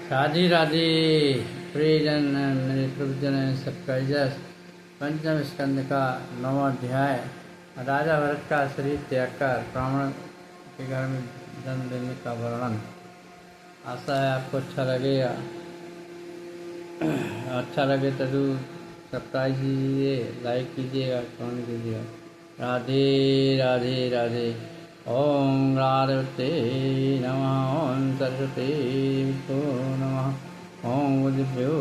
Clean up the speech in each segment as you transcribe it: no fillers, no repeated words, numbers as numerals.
राधे राधे प्रियजन, मेरे प्रभुजन सबका इजस। पंचम स्कंद का 9वां अध्याय। राजा भरत का शरीर त्याग कर ब्राह्मण के घर में जन्म लेने का वर्णन। आशा है आपको अच्छा लगेगा। अच्छा लगे तो जरूर सब्सक्राइब कीजिए, लाइक कीजिएगा, कमेंट कीजिएगा। राधे राधे राधे। ओम राधवते नमः। ओम सरस्वती नमः। ओम बुद्धभ्यो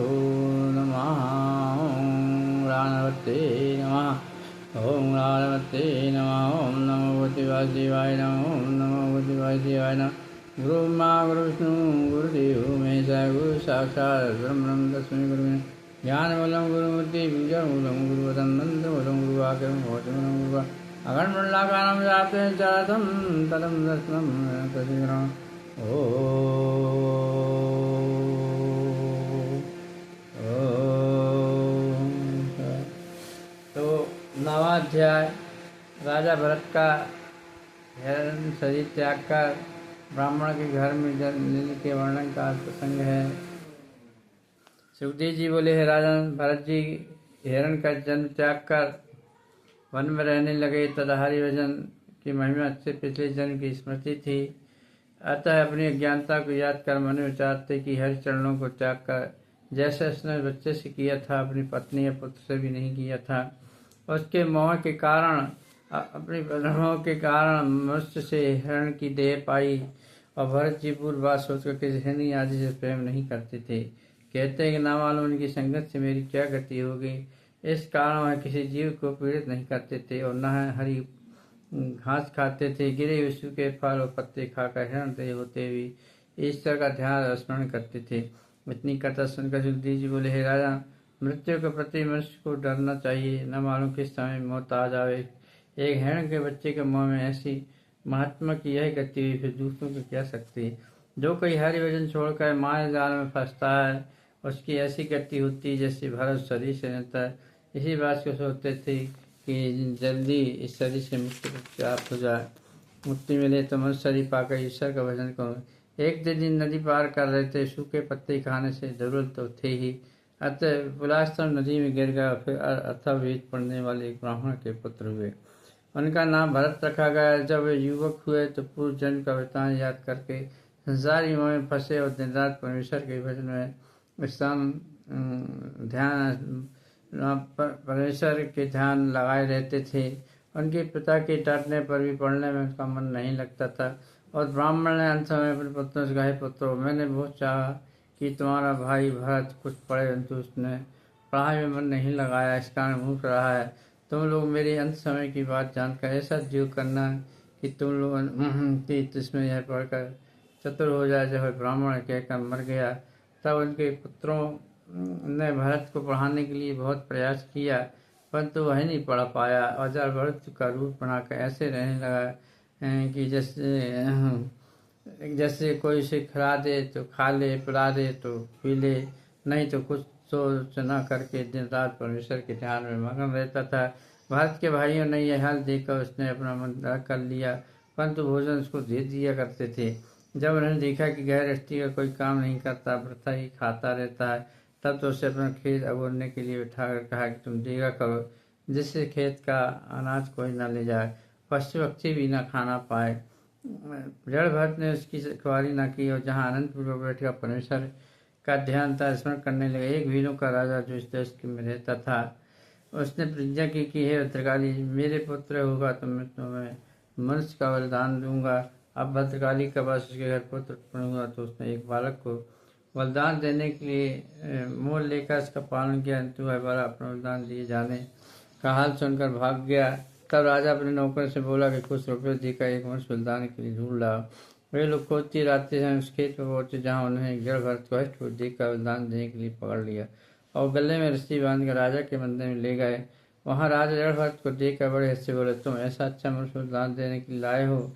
नमः। ओम राणवते नमः। ओम राणवते नमः। ओम नमो भगवते वासुदेवाय नमः। ओम नमो भगवते वासुदेवाय नमः। गुरु ब्रह्मा गुरु विष्णु गुरुदेव महेश्वरा गुरु साक्षात् ब्रह्म तस्मै गुरुवे ज्ञानमूलं गुरुमूर्ति बीजमूलं गुरुवदन्नन्दमूलं गुरुवाक्यं भवतिमूलं गुरुवा अगणमण्डलाकारं व्याप्तं चरतं तदं दर्शनं तस्मै ओ। तो नवाध्याय राजा भरत का हिरण शरीर त्याग कर ब्राह्मण के घर में जन्म लेने के वर्णन का प्रसंग है। सुखदेव जी बोले, हे राजन भरत जी हिरण का जन्म त्याग कर वन में रहने लगे। तथा हरिभजन की महिमा से पिछले जन्म की स्मृति थी। अतः अपनी अज्ञानता को याद कर मन में विचारते कि हरि चरणों को त्याग कर जैसे उसने बच्चे से किया था, अपनी पत्नी या पुत्र से भी नहीं किया था। उसके मोह के कारण, अपनी प्रलोभों के कारण मनुष्य से हिरण की देह पाई। और भरत जी पूर्व बात सोचकर किसी हिरणी आदि से प्रेम नहीं करते थे। कहते हैं कि ना मालूम उनकी संगत से मेरी क्या गति होगी। इस कारण वह किसी जीव को पीड़ित नहीं करते थे और न हरी घास खाते थे। गिरे विश्व के फल और पत्ते खाकर हिरण देह होते हुए ईश्वर का ध्यान स्मरण करते थे। इतनी कथा सुनकर सुखदेव जी बोले, हे राजा मृत्यु के प्रति मनुष्य को डरना चाहिए, न मालूम किस समय मौत आ जावे। एक हिरण के बच्चे के मुंह में ऐसी महात्मा की यह गति हुई, फिर दूसरों को क्या सकती। जो कोई हरि भजन छोड़कर माया जाल में फंसता है उसकी ऐसी गति होती जैसे भरत शरीर से रहता है। इसी बात को सोचते थे कि जल्दी इस शरीर से मुक्ति प्राप्त हो जाए, मुक्ति मिले तो मनुष्य शरीर पाकर ईश्वर का भजन करूँ। एक दिन नदी पार कर रहे थे। सूखे पत्ते खाने से जरूरत तो थे ही, अतः पुलास्तम नदी में गिर गया। फिर अथर्ववेद पढ़ने वाले एक ब्राह्मण के पुत्र हुए। उनका नाम भरत रखा गया। जब वे युवक हुए तो पूर्व जन्म का वृतांत याद करके संसारी मोह में फंसे और दिन रात परमेश्वर के भजन में विश्राम ध्यान परमेश्वर के ध्यान लगाए रहते थे। उनके पिता के डांटने पर भी पढ़ने में उनका मन नहीं लगता था। और ब्राह्मण ने अंत में अपने पुत्रों से कहा, पुत्रों मैंने बहुत चाहा कि तुम्हारा भाई भरत कुछ पढ़े, परंतु उसने पढ़ाई में मन नहीं लगाया, इस कारण मूर्ख रहा है। तुम लोग मेरे अंत समय की बात जानकर ऐसा जीव करना कि तुम लोग कि इसमें यह पढ़कर चतुर हो जाए। जब ब्राह्मण कहकर मर गया तब उनके पुत्रों ने भरत को पढ़ाने के लिए बहुत प्रयास किया, परंतु वह नहीं पढ़ पाया। और जब भरत का रूप बनाकर ऐसे रहने लगा कि जैसे कोई उसे खिला दे तो खा ले, पिला दे तो पी ले, नहीं तो कुछ सोच न करके दिन रात परमेश्वर के ध्यान में मगन रहता था। भरत के भाइयों ने यह हाल देखकर उसने अपना मन दृढ़ कर लिया, परंतु भोजन उसको दे दिया करते थे। जब उन्होंने देखा कि गृहस्थी का कोई काम नहीं करता, वृथा ही खाता रहता है, तब तो उसे अपना खेत अगोरने के लिए उठाकर कहा कि तुम देगा करो, जिससे खेत का अनाज कोई न ले जाए, पशु पक्षी भी न खाना पाए। जड़ भरत ने उसकी रखवाली न की और जहाँ अनंत पूर्वक बैठकर परमेश्वर का ध्यान था स्मरण करने लगे। एक भीलों का राजा जो इस देश में रहता था, उसने प्रतिज्ञा की कि हे भद्रकाली, मेरे पुत्र होगा तो मैं तुम्हें मनुष्य का वरदान दूंगा। अब भद्रकाली का बस उसके घर पुत्र उत्पन्न हुआ तो उसने एक बालक को वरदान देने के लिए मोल लेकर उसका पालन किया, किंतु वह बालक अपना वरदान दिए जाने का हाल सुनकर भाग गया। तब राजा अपने नौकर से बोला कि कुछ रुपये देकर एक मनुष्य वरदान के लिए ढूंढ लाओ। वे लोग खोजती रात्रि से उस खेत पर पहुंचे जहाँ उन्हें जड़ भरत को हष्ट देखकर वरदान देने के लिए पकड़ लिया और गले में रस्सी बांधकर राजा के मंदिर में ले गए। वहाँ राजा जड़ भरत को देखकर बड़े हंस से बोले, तुम ऐसा अच्छा मनुष्य वरदान देने के लिए लाए हो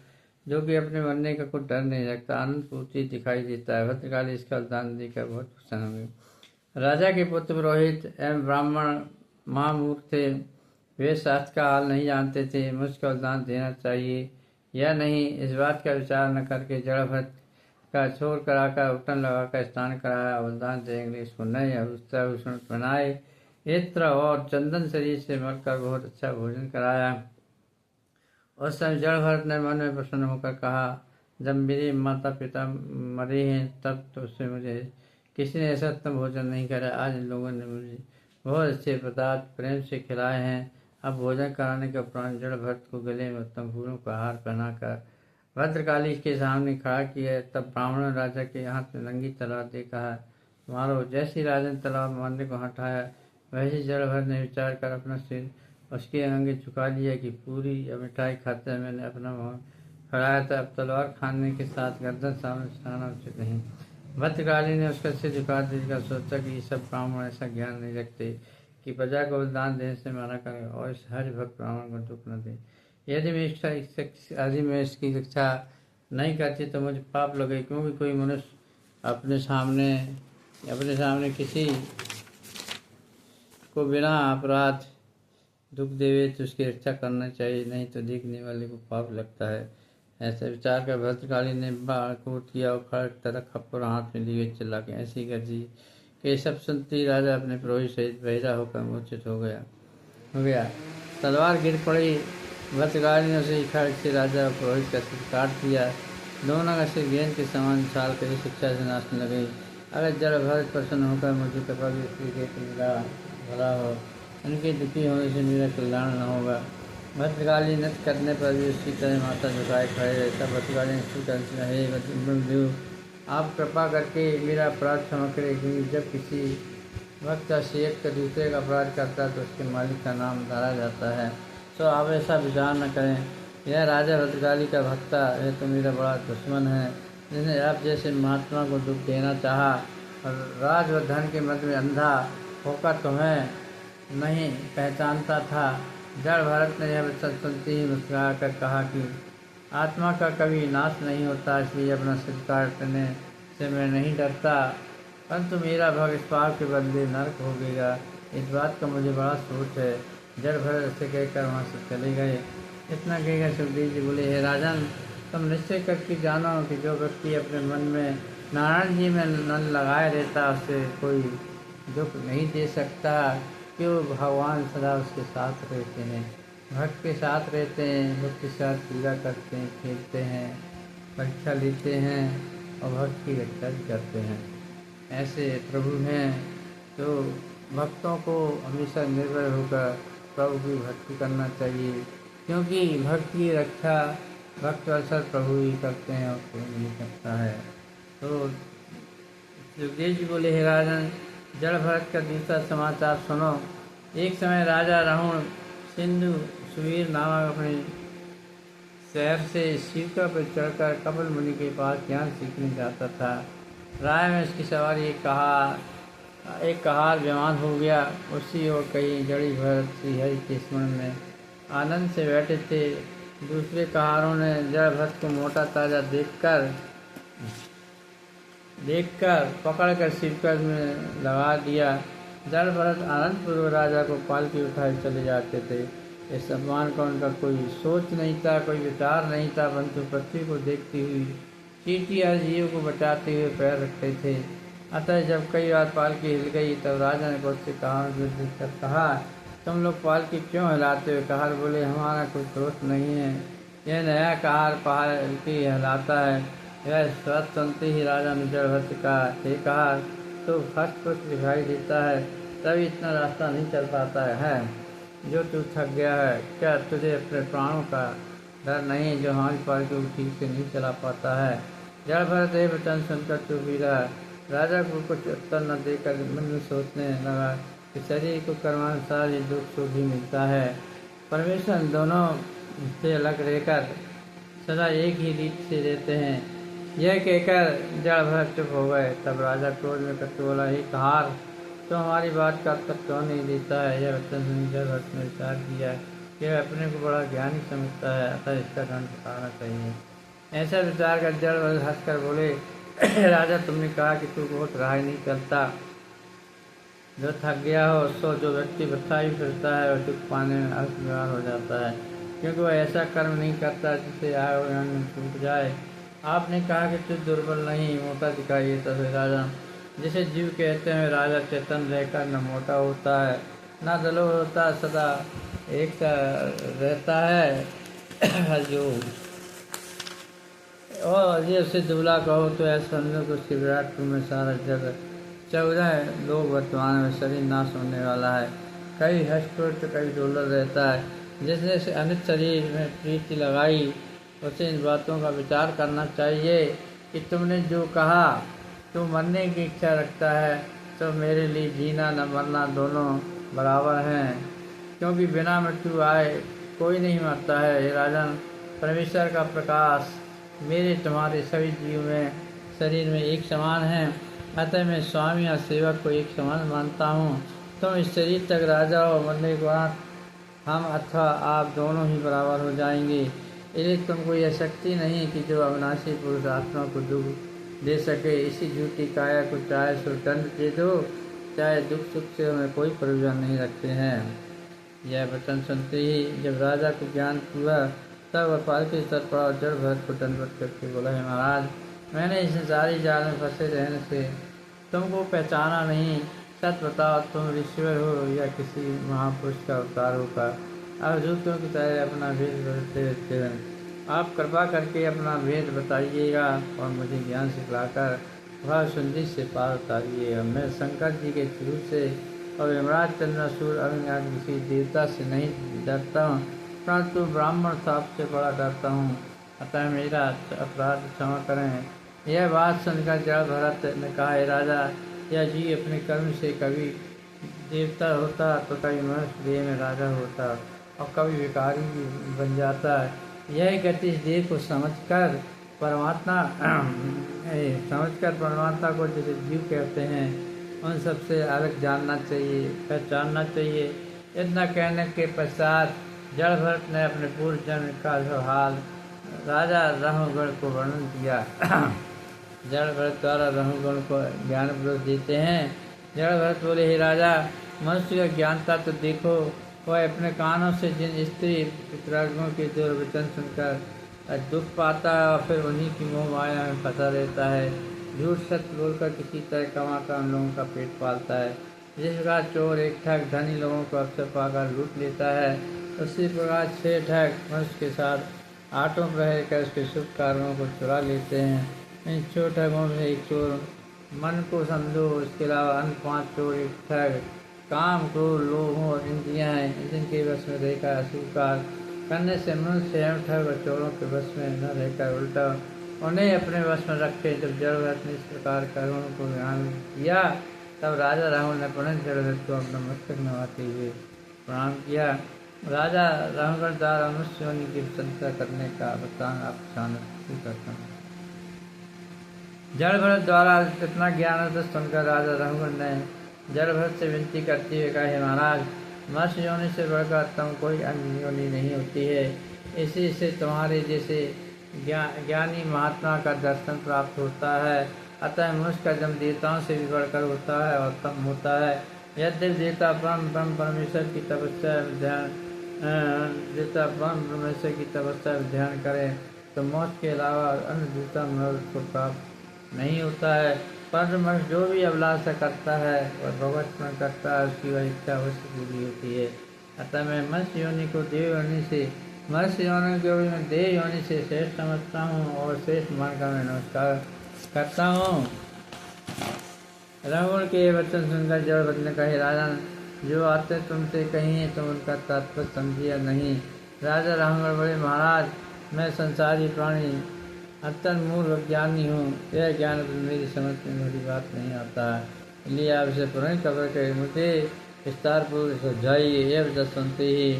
जो कि अपने मरने का कुछ डर नहीं रखता, आनंद पूर्ति दिखाई देता है। भद्रकाली इसका वरदान देकर बहुत प्रसन्न हुए। राजा के पुत्र पुरोहित एवं ब्राह्मण महामूर्ख थे। वे शास्त्र का हाल नहीं जानते थे, मुझको वरदान देना चाहिए या नहीं, इस बात का विचार न करके जड़ भरत का छोर कराकर उठन लगाकर स्नान कराया, बलिदान देंगे इसको नए आभूषण बनाए, इत्र और चंदन शरीर से मलकर बहुत अच्छा भोजन कराया। उस समय जड़ भरत ने मन में प्रसन्न होकर कहा, जब मेरे माता पिता मरे हैं तब तो उससे मुझे किसी ने ऐसा उत्तम भोजन नहीं करा। आज इन लोगों ने मुझे बहुत अच्छे पदार्थ प्रेम से खिलाए हैं। अब भोजन कराने के उपरांत जड़ भरत को गले में उत्तम फूलों का हार पहनाकर भद्रकाली के सामने खड़ा किया। तब ब्राह्मण राजा के हाथ में नंगी तलवार दे कहा, मारो। जैसी राजा ने तलवार मारने को हटाया, वैसे जड़ भरत ने विचार कर अपना सिर उसके आगे झुका लिया कि पूरी मिठाई खाते हुए मैंने अपना मुँह फैलाया था, अब तलवार खाने के साथ गर्दन सामने उठाना उचित नहीं। भद्रकाली ने उसका सिर झुका देकर सोचा कि ये सब ब्राह्मण ऐसा ज्ञान नहीं रखते कि प्रजा को बलिदान देने से मना करें और इस हरि भक्त ब्राह्मण को दुख न दे। यदि मैं इसकी रक्षा नहीं करती तो मुझे पाप लगे, क्योंकि कोई मनुष्य अपने सामने किसी को बिना अपराध दुख देवे तो उसकी रक्षा करना चाहिए, नहीं तो देखने वाले को पाप लगता है। ऐसे विचार कर भद्रकाली ने बाण को किया और खड़क तरह खप्पर हाथ में लिए चिल्ला के ऐसी गर्जी कि सब सुनती राजा अपने पुरोहित सहित बहिरा होकर मूर्छित हो गया। तलवार गिर पड़ी। भद्रकाली ने उसे खड़क से राजा और पुरोहित का सिर काट दिया। दोनों का सिर गेंद के समान छाल कर शिक्षा से नाचने लगे। अगर जड़ भरत प्रसन्न होकर मुझे कृपा के तो मेरा भला हो, उनके दुखी होने से मेरा कल्याण न होगा। भद्रकाली नृत्य करने पर भी उसी तरह माता झुकाए खड़े रहे। तब भद्रकाली ने स्वीकार किया, हे ब्रह्मदेव, आप कृपा करके मेरा अपराध क्षमा करें, क्योंकि जब किसी भक्त का सेवक का दूसरे का अपराध करता है तो उसके मालिक का नाम धरा जाता है। तो आप ऐसा विचार न करें। यह राजा भद्रकाली का भक्ता है तो मेरा बड़ा दुश्मन है, जिसने आप जैसे महात्मा को दुख देना चाहा और राज व धन के मध्य में अंधा होकर तुम्हें नहीं पहचानता था। जड़ भरत ने यह वचन सुनते ही मुस्कुरा कर कहा कि आत्मा का कभी नाश नहीं होता, इसलिए अपना सिर काटने से मैं नहीं डरता, परंतु मेरा भाग इस पाप के बदले नरक हो गया। इस बात का मुझे बड़ा सोच है। जड़ भरत ऐसे कहकर वहाँ से चले गए। इतना कहकर सुखदेव जी बोले, हे राजन, तुम निश्चय करके जानो कि जो व्यक्ति अपने मन में नारायण जी में मन लगाए रहता उसे कोई दुख नहीं दे सकता, क्यों भगवान सदा उसके साथ रहते हैं, भक्त के साथ रहते हैं, भक्त के साथ पूजा करते हैं, खेलते हैं, परीक्षा लेते हैं और भक्त की रक्षा भी करते हैं। ऐसे प्रभु हैं तो भक्तों को हमेशा निर्भर होकर प्रभु की भक्ति करना चाहिए, क्योंकि भक्त की रक्षा भक्त अवसर प्रभु ही करते हैं और कोई नहीं करता है। तो सुखदेव जी बोले, हे राजन, जड़ भरत का दूसरा समाचार सुनो। एक समय राजा राहुल सिंधु सुवीर नामक अपने शहर से शिवका पर चढ़कर कपिल मुनि के पास ज्ञान सीखने जाता था। राय में उसकी सवारी एक कहार बीमार हो गया। उसी और कई जड़ी भरत श्री हरि के स्मरण में आनंद से बैठे थे। दूसरे कहारों ने जड़ भरत को मोटा ताजा देखकर पकड़कर शिवकर में लगा दिया। जड़ भरत आनंदपूर्वक राजा को पालकी उठाए चले जाते थे। इस सम्मान का उनका कोई सोच नहीं था, कोई विचार नहीं था, परंतु पृथ्वी को देखती हुई चींटी हर जीव को बचाते हुए पैर रखते थे। अतः जब कई बार पालकी हिल गई तब राजा ने बहुत से कहार को देखकर कहा, तुम लोग पालकी क्यों हिलाते हो? कहार बोले, हमारा कोई दोस्त नहीं है, यह नया कहार पालकी हिलाता है। यह स्वाद सुनते ही राजा ने जड़ भरत कहा, हे कहार, तो फर्स्ट कुछ दिखाई देता है, तभी इतना रास्ता नहीं चल पाता है जो तू थक गया है। क्या तुझे अपने प्राणों का डर नहीं जो हमारी पालकी को ठीक से नहीं चला पाता है? जड़ भरत यह वचन सुनकर चुप ही रहा। राजा को कुछ उत्तर न देकर मन में सोचने लगा कि शरीर को कर्मानुसार ही दुख सुख भी मिलता है, परमेश्वर दोनों से अलग रहकर सदा एक ही रीत से रहते हैं। यह कहकर जड़ भरत चुप हो गए। तब राजा क्रोध में करके बोला, हे कहार, तो हमारी बात का उत्तर क्यों नहीं देता है? यह वचन सुन जड़ भरत ने विचार किया कि वह अपने को बड़ा ज्ञानी समझता है, अतः इसका दंड उठाना चाहिए। ऐसा विचार कर जड़ भरत हंसकर बोले, राजा, तुमने कहा कि तू बहुत राह नहीं चलता, जो थक गया हो सो जो व्यक्ति बथाई फिरता है और दुख पाने में असमर्थ हो जाता है, क्योंकि वह ऐसा कर्म नहीं करता जिससे आय छूट जाए। आपने कहा कि तू दुर्बल नहीं मोटा दिखाई देता है राजा। जिसे जीव कहते हैं राजा चेतन रहकर न मोटा होता है न दलो होता, सदा एक सा रहता है। हरिओम। और ये उसे दुबला कहो तो ऐसा समझो कि उसकी विराट रूप में सारा जगत 14 लोग वर्तमान में शरीर नाश होने वाला है। कई हष्ट तो कई डोलर रहता है। जिसने से अनित शरीर में प्रीति लगाई उसे इन बातों का विचार करना चाहिए कि तुमने जो कहा तू मरने की इच्छा रखता है तो मेरे लिए जीना न मरना दोनों बराबर हैं, क्योंकि बिना मृत्यु आए कोई नहीं मरता है। हे राजन, परमेश्वर का प्रकाश मेरे तुम्हारे सभी जीव में शरीर में एक समान है, अतः मैं स्वामी और सेवक को एक समान मानता हूँ। तुम इस शरीर तक राजा हो, मरने के बाद हम अथवा आप दोनों ही बराबर हो जाएंगे। इसलिए तुमको यह शक्ति नहीं कि जो अविनाशी पुरुष आत्मा को दुख दे सके। इसी झूठी काया को चाहे सो दंड दे दो, चाहे दुख सुख से हमें कोई प्रयोजन नहीं रखते हैं। यह वचन सुनते ही जब राजा को ज्ञान हुआ तब वह पालकी स्तर पर और जड़ भरत को दंडवत करके बोला, है महाराज, मैंने इस सारी जाल में फंसे रहने से तुमको पहचाना नहीं। सच बताओ, तुम ऋषिवर हो या किसी महापुरुष का अवतार होकर अवधूतों की तरह अपना भेद बदलते रहते हैं। आप कृपा करके अपना भेद बताइएगा और मुझे ज्ञान सिखलाकर वह सुंदर से पार उतारिएगा। मैं शंकर जी के शुरू से और यमराज चंद्रसूर अग्नि किसी देवता से नहीं डरता हूँ, परंतु ब्राह्मण साप से बड़ा डरता हूँ, अतः मेरा अपराध क्षमा करें। यह बात सुनकर जड़ भरत ने कहा, हे राजा, यह जी अपने कर्म से कभी देवता होता तो कभी मनुष्य देह में राजा होता और कभी भिखारी भी बन जाता है। यह गति इस देह को समझकर परमात्मा को जैसे जीव कहते हैं उन सबसे अलग जानना चाहिए, पहचानना चाहिए। इतना कहने के पश्चात जड़ भरत ने अपने पूर्व जन्म का जो हाल राजा राहुगण को वर्णन किया। जड़ भरत द्वारा राहुगण को ज्ञान उपदेश देते हैं। जड़ भरत बोले, हे राजा, मनुष्य का ज्ञानता तो देखो, वह अपने कानों से जिन स्त्री पितरागों के दुर्वचन सुनकर दुख पाता है और फिर उन्हीं की मोह माया में फंसा रहता है। झूठ सत्य बोलकर किसी तरह कमाकर उन लोगों का पेट पालता है। जिस प्रकार चोर एक ठग धनी लोगों को अवसर पाकर लूट लेता है, उसी प्रकार 6 ठग मनुष्य के साथ आटों पर रहकर उसके शुभ कार्यों को चुरा लेते हैं। इन 6 ठगों में एक चोर मन को समझो, इसके अलावा अन्य 5 चोर एक ठग काम क्रोध लोभ और इंद्रियां हैं, जिनके वश में रहकर अशुभ कार्य करने से मनुष्य एवं ठग और चोरों के वश में न रहकर उल्टा उन्हें अपने वश में रखे। जब जड़ भरत ने इस प्रकार कर्मों को ध्यान किया तब राजा राहुल ने पुनः जड़ भरत को अपना मस्तक नवाते हुए प्रणाम किया। राजा राहुल द्वारा मनुष्य योनि की प्रशंसा करने का बतान आप करता हूँ। जड़ भरत द्वारा इतना ज्ञान सुनकर राजा राहुल ने जड़ भरत से विनती करते हुए कहा, हे महाराज, मनुष्य योनि से बढ़कर उत्तम कोई अन्य योनि नहीं होती है। इसी से तुम्हारे जैसे ज्ञानी महात्मा का दर्शन प्राप्त होता है। अतः मनुष्य का जन्म देवताओं से भी बढ़कर होता है और उत्तम होता है। यद्यपि देवता परमेश्वर की तपस्या ध्यान करें तो मौत के अलावा अन्य दूसरा मनुष्य को प्राप्त नहीं होता है। पर मनुष्य जो भी अभिलाषा करता है और भगवत स्मरण करता है, उसकी वह इच्छा अवश्य पूरी होती है। अतः मैं मनुष्य योनि को देव योनि से देव योनि से श्रेष्ठ समझता हूँ और श्रेष्ठ मानकर मैं नमस्कार करता हूँ। रावण के वचन सुनकर जड़ भरत ने कहा, राजन, जो आते तुमसे कहीं तुम उनका तात्पर्य समझिए नहीं। राजा रावण बड़े, महाराज, मैं संसारी प्राणी अत्यंत मूर्ख ज्ञानी हूँ। यह ज्ञान मेरी समझ में मेरी बात नहीं आता है, इसलिए आप इसे पुनः खबर कर मुझे विस्तार पूर्वक समझाइए। यह वजह सुनते ही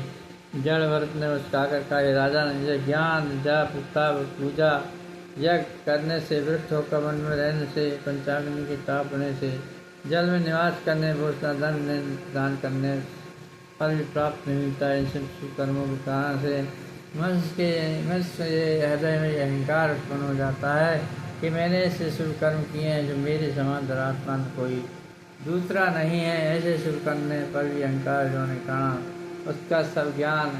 जड़ भरत ने मुस्कुराकर कहा, राजा, यह ज्ञान जप तप पूजा यज्ञ करने से, वृक्ष होकर वन में रहने से, पंचाग्नि के ताप होने से, जल में निवास करने, भोजन दान करने पर भी प्राप्त नहीं मिलता है। इन सब कर्मों के कारण से मनुष्य हृदय में अहंकार उत्पन्न हो जाता है कि मैंने ऐसे शुभ कर्म किए हैं जो मेरे समान धरात्मा कोई दूसरा नहीं है। ऐसे शुभ करने पर भी अहंकार होने के कारण उसका सब ज्ञान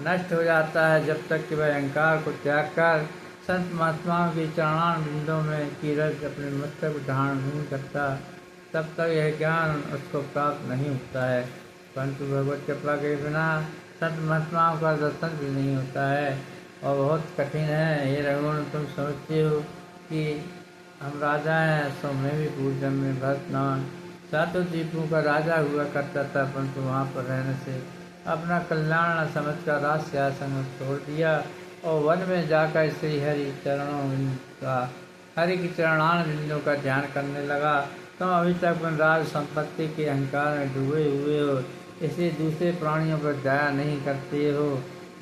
नष्ट हो जाता है। जब तक कि वह अहंकार को त्याग कर संत महात्माओं के चरणान बिंदों में कीरज अपने मस्तक धारण नहीं करता, तब तक यह ज्ञान उसको प्राप्त नहीं होता है। परंतु भगवत कृपा के बिना संत महात्माओं का दर्शन भी नहीं होता है और बहुत कठिन है। ये रघुवन, तुम समझते हो कि हम राजा हैं, सो मैं भी पूर्व जन्म में भरत नाम सातों द्वीपों का राजा हुआ करता था, परंतु वहाँ पर रहने से अपना कल्याण न समझ कर राज सिंहासन छोड़ दिया और वन में जाकर श्री हरि चरणों का हरि की चरणान बिंदों का ध्यान करने लगा। तुम अभी तक अपने राज संपत्ति के अहंकार में डूबे हुए हो, इसलिए दूसरे प्राणियों पर दया नहीं करते हो।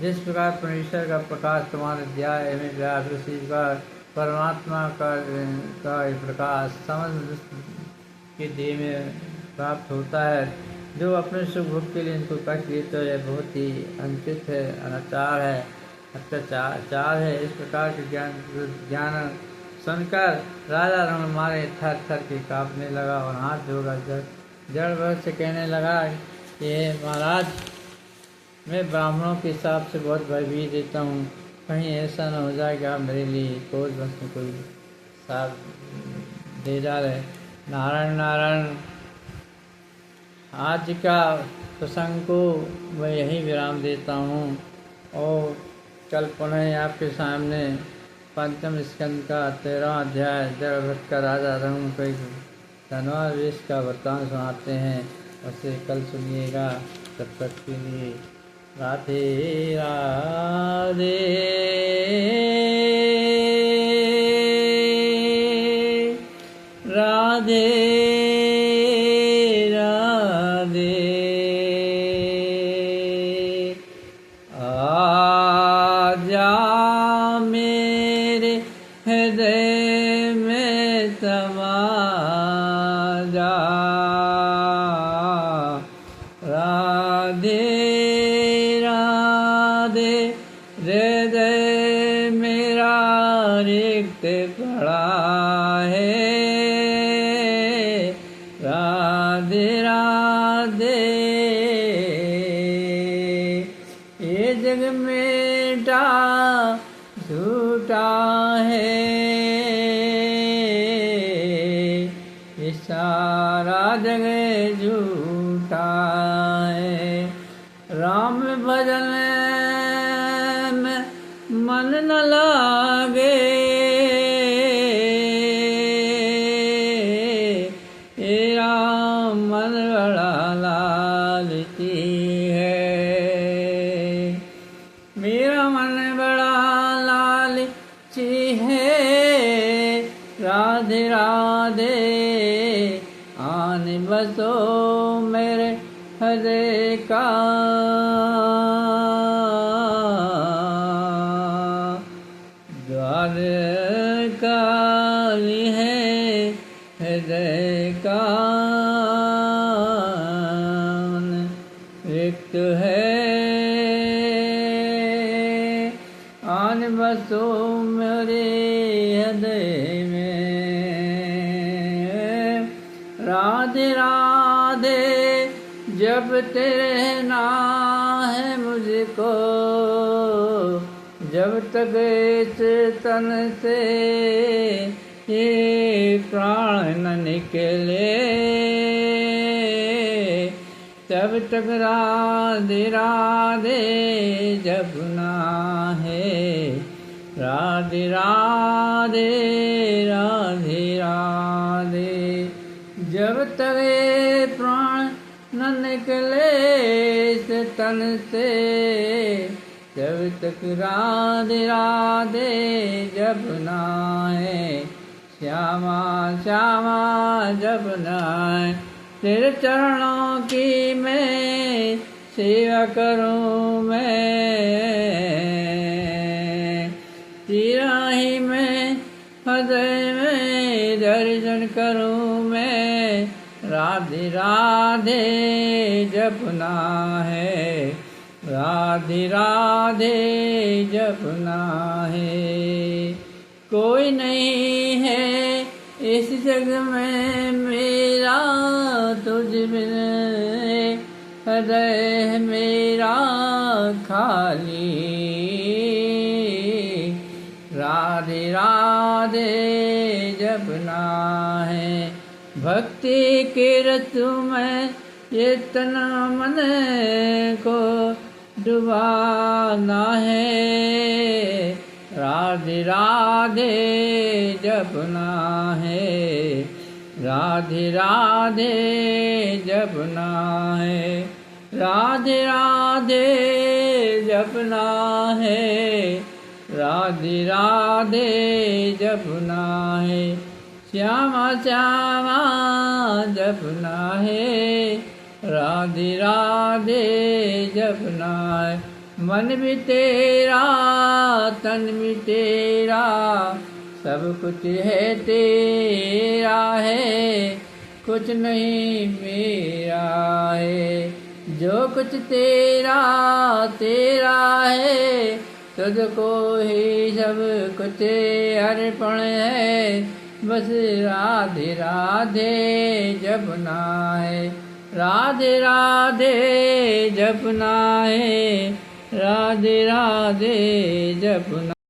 जिस प्रकार परमेश्वर का प्रकाश तुम्हारे ध्याय में व्याप्त, उसी प्रकार परमात्मा का प्रकाश समस्त के देह में प्राप्त होता है। जो अपने सुख भोग के लिए इनको कष्ट देते हो, यह बहुत ही अनुचित है, अनाचार है, अत्याचार है। इस प्रकार के ज्ञान सुनकर राजा रण मारे थर थर के कांपने लगा और हाथ जोड़कर जड़ भर से कहने लगा कि महाराज, मैं ब्राह्मणों के हिसाब से बहुत भयभीत देता हूँ, कहीं ऐसा न हो जाए कि आप मेरे लिए कोई बस में कोई साफ दे डाले। नारायण नारायण। आज का प्रसंग को मैं यहीं विराम देता हूँ और कल पुनः आपके सामने पंचम स्कंद का 13वां अध्याय जड़भट्ट का राजा रहूँ कई धनवार वेश का वृत्तांत सुनाते हैं, उसे कल सुनिएगा। तब तक के लिए राधे राधे। राधे राधे। आजा मेरे हृदय में समा जा। राधे राधे। हृदय मेरा रिक्त पड़ा है। राधे राधे। ये जग मेरा झूठा है, ये सारा जग झूठा है। राम भजन में मन न लागे, मन बड़ा लालची है। मेरा मन बड़ा लालची है। राधे राधे। आन बसो मेरे हृदय का। द्वार काली है हृदय का, रिक्त है। आन बसो मेरे हृदय में। राधे राधे। जब तेरे नाम है मुझको, जब तक इस तन से ये प्राण न निकले, तब तक राधे राधे जपना है। राधे राधे। राधे राधे। जब तक ये प्राण न निकले इस तन से, जब तक राधे राधे जपना है। श्यामा श्यामा जपना है। तेरे चरणों की मैं सेवा करूं मैं, तेरा ही मैं हृदय में दर्शन करूं मैं। राधे राधे जपना है। राधे राधे जपना है। कोई नहीं है इस जग में मेरा तुझ बिन, हृदय मेरा खाली। राधे राधे जपना है। भक्ति के रस में ये तना मन को डुबाना है। राधे राधे जपना है, राधे राधे जपना है, राधे राधे जपना है, राधे राधे जपना है। श्यामा श्यामा जपना है, राधे राधे जपना है। मन भी तेरा तन भी तेरा सब कुछ है तेरा है, कुछ नहीं मेरा है। जो कुछ तेरा तेरा है, तुझको ही सब कुछ अर्पण है। बस राधे राधे जपना है, राधे राधे जपना है, राधे राधे जपना।